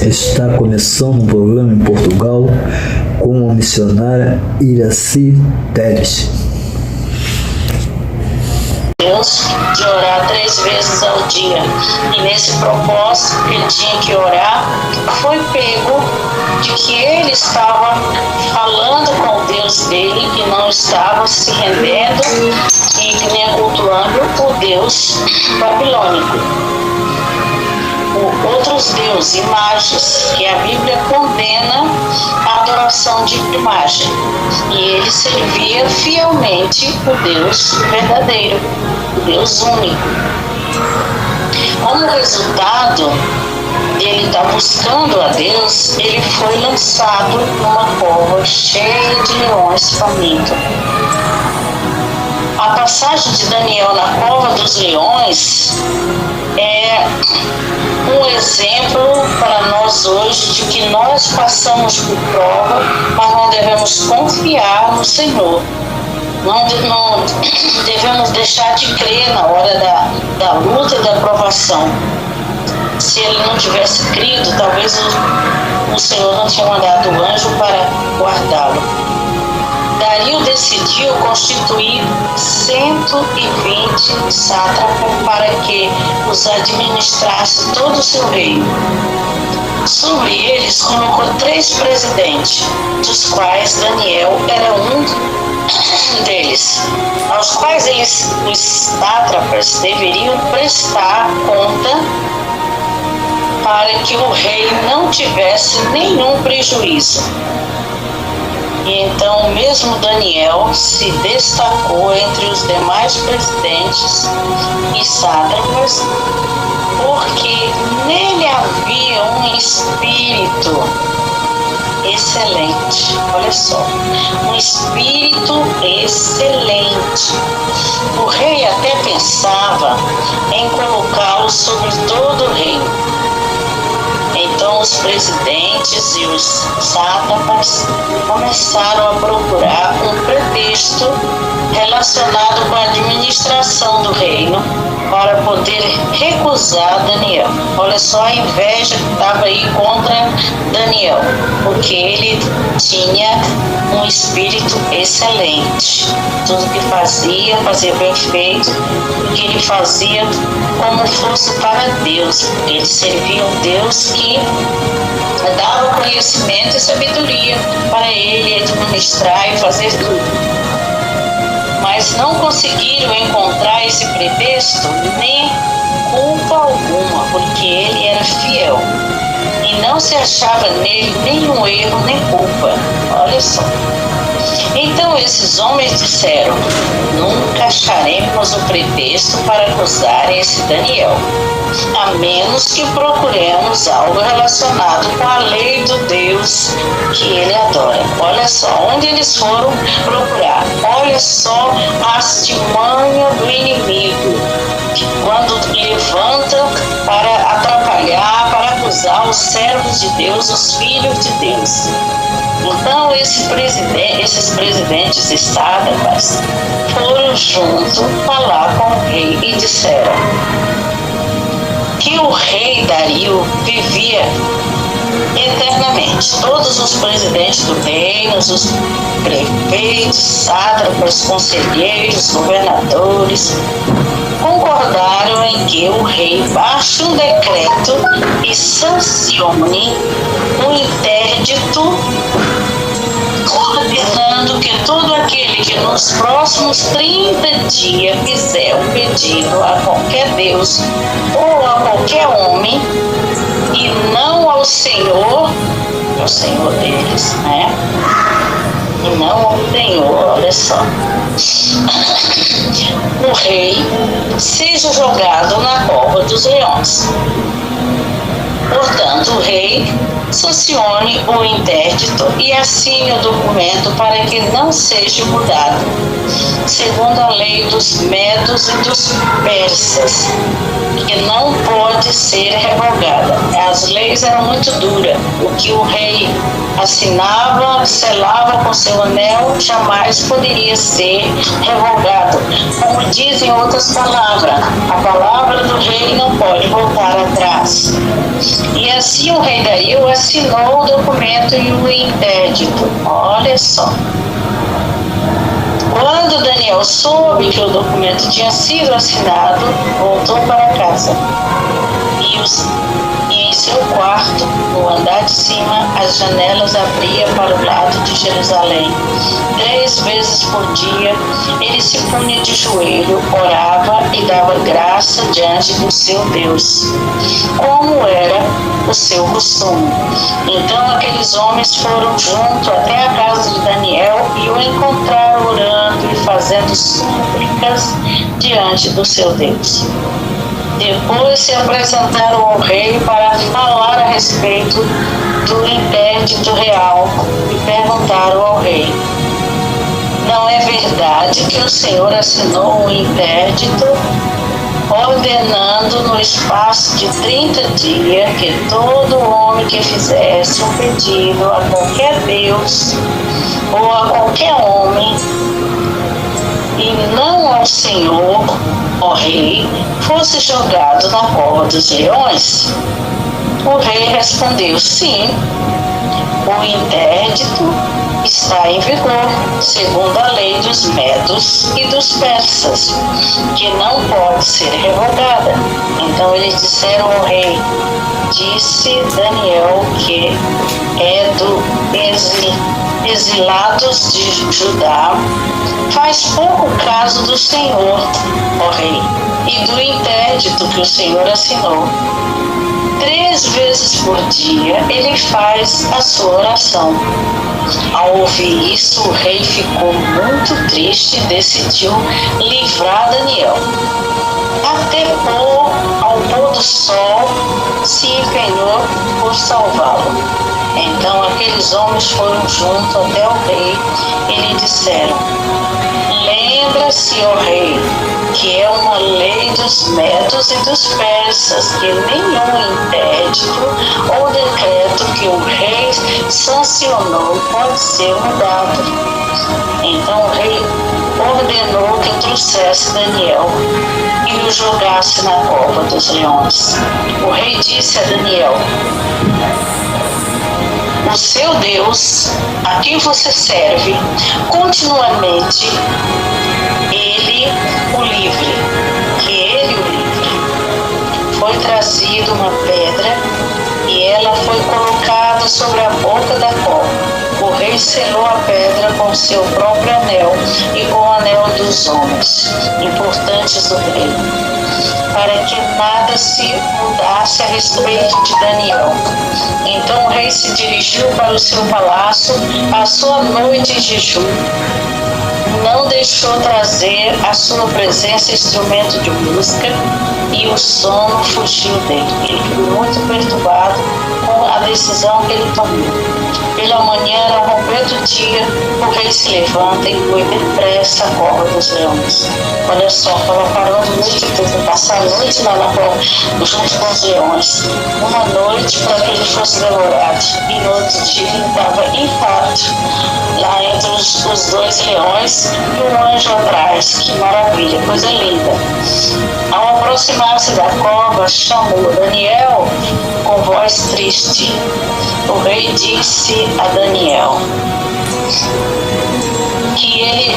Está começando um programa em Portugal com a missionária Iraci Teres. Deus de orar 3 vezes ao dia, e nesse propósito que ele tinha que orar, foi pego de que ele estava falando com o Deus dele e não estava se rendendo e nem cultuando o Deus babilônico. Outros deuses, imagens, que a Bíblia condena a adoração de imagem, e ele servia fielmente o Deus verdadeiro, o Deus único. Como resultado dele estar buscando a Deus, ele foi lançado numa cova cheia de leões famintos. A passagem de Daniel na cova dos leões é um exemplo para nós hoje de que nós passamos por prova, mas não devemos confiar no Senhor. Não devemos deixar de crer na hora da luta e da provação. Se ele não tivesse crido, talvez o Senhor não tinha mandado o anjo para guardá-lo. Dario decidiu constituir 120 sátrapas para que os administrasse todo o seu reino. Sobre eles colocou 3 presidentes, dos quais Daniel era um deles, aos quais os sátrapas deveriam prestar conta para que o rei não tivesse nenhum prejuízo. E então mesmo Daniel se destacou entre os demais presidentes e sátrapas, porque nele havia um espírito excelente. Olha só, um espírito excelente. O rei até pensava em colocá-lo sobre todo o reino. Então os presidentes e os sátrapas começaram a procurar um pretexto relacionado com a administração do reino para poder recusar Daniel. Olha só a inveja que estava aí contra Daniel, porque ele tinha um espírito excelente. Tudo que fazia bem feito, porque ele fazia como fosse para Deus. Ele servia um Deus que dava conhecimento e sabedoria para ele administrar e fazer tudo. Mas não conseguiram encontrar esse pretexto nem culpa alguma, porque ele era fiel e não se achava nele nenhum erro nem culpa. Olha só. Então esses homens disseram: nunca acharemos o pretexto para acusar esse Daniel, a menos que procuremos algo relacionado com a lei do Deus que ele adora. Olha só onde eles foram procurar. Olha só a artimanha do inimigo, quando levanta para atrapalhar, para acusar os servos de Deus, os filhos de Deus. Então esses presidentes sátrapas foram junto falar com o rei e disseram que o rei Dario vivia eternamente. Todos os presidentes do reino, os prefeitos, sátrapas, conselheiros, governadores, concordaram em que o rei baixe um decreto e sancione um interdito ordenando que todo aquele que nos próximos 30 dias fizer um pedido a qualquer Deus ou a qualquer homem, e não ao Senhor deles, né? E não ao Senhor, olha só. O rei seja jogado na cova dos leões. Portanto, o rei sancione o interdito e assine o documento para que não seja mudado, segundo a lei dos medos e dos persas, que não pode ser revogada. As leis eram muito duras. O que o rei assinava, selava com seu anel, jamais poderia ser revogado. Como dizem outras palavras, a palavra do rei não pode voltar atrás. E assim o rei Dario assinou o documento e o interdito. Olha só. Quando Daniel soube que o documento tinha sido assinado, voltou para casa. E em seu quarto, no andar de cima, as janelas abriam para o lado de Jerusalém. 3 vezes por dia, ele se punha de joelho, orava e dava graça diante do seu Deus, como era o seu costume. Então aqueles homens foram junto até a casa de Daniel e o encontraram orando e fazendo súplicas diante do seu Deus. Depois se apresentaram ao rei para falar a respeito do interdito real e perguntaram ao rei: não é verdade que o Senhor assinou um interdito ordenando no espaço de 30 dias que todo homem que fizesse um pedido a qualquer Deus ou a qualquer homem e não ao Senhor, ó rei, fosse jogado na cova dos leões? O rei respondeu: sim, o interdito está em vigor, segundo a lei dos medos e dos persas, que não pode ser revogada. Então eles disseram ao rei: disse Daniel, que é do exilados de Judá, faz pouco caso do Senhor, ó rei, e do interdito que o Senhor assinou. 3 vezes por dia ele faz a sua oração. Ao ouvir isso, o rei ficou muito triste e decidiu livrar Daniel. Até ao pôr do sol, se empenhou por salvá-lo. Então aqueles homens foram junto até o rei e lhe disseram: lembra-se, ó rei, que é uma lei dos medos e dos persas, que nenhum interdito ou decreto que o rei sancionou pode ser mudado. Então o rei ordenou que trouxesse Daniel e o jogasse na cova dos leões. O rei disse a Daniel: o seu Deus, a quem você serve continuamente, ele o livre. Foi trazida uma pedra e ela foi colocada sobre a boca da cova. O rei selou a pedra com seu próprio anel e com o anel dos homens importantes do rei, para que nada se mudasse a respeito de Daniel. Então o rei se dirigiu para o seu palácio, passou a noite em jejum, não deixou trazer à sua presença instrumento de música e o sono fugiu dele. Ele ficou muito perturbado com a decisão que ele tomou. Pela manhã, ao romper do dia, o rei se levanta e foi depressa à cova dos leões. Olha só, estava parando muito tempo, passar a noite lá na cova, junto com os leões. Uma noite para que ele fosse devorado. E no outro dia ele estava infarto, lá entre os 2 leões e um anjo atrás. Que maravilha, coisa linda. Ao aproximar-se da cova, chamou Daniel com voz triste. O rei disse a Daniel que ele,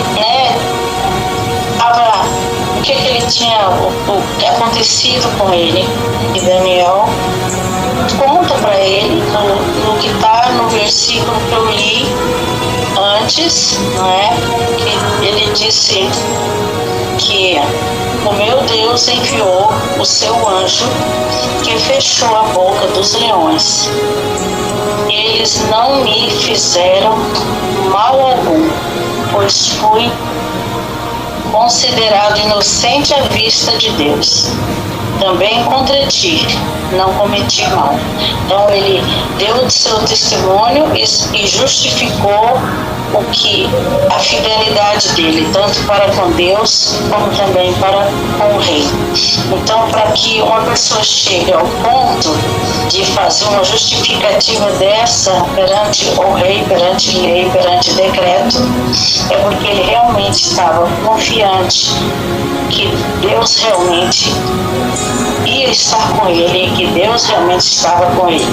o que ele tinha, o que acontecido com ele. E Daniel conta para ele no que está no versículo que eu li antes, que ele disse que o meu Deus enviou o seu anjo que fechou a boca dos leões. Eles não me fizeram mal algum, pois fui considerado inocente à vista de Deus. Também contra ti não cometi mal. Então ele deu o seu testemunho e justificou a fidelidade dele, tanto para com Deus como também para com o rei. Então, para que uma pessoa chegue ao ponto de fazer uma justificativa dessa perante o rei, perante lei, perante decreto, é porque ele realmente estava confiante que Deus realmente ia estar com ele e que Deus realmente estava com ele.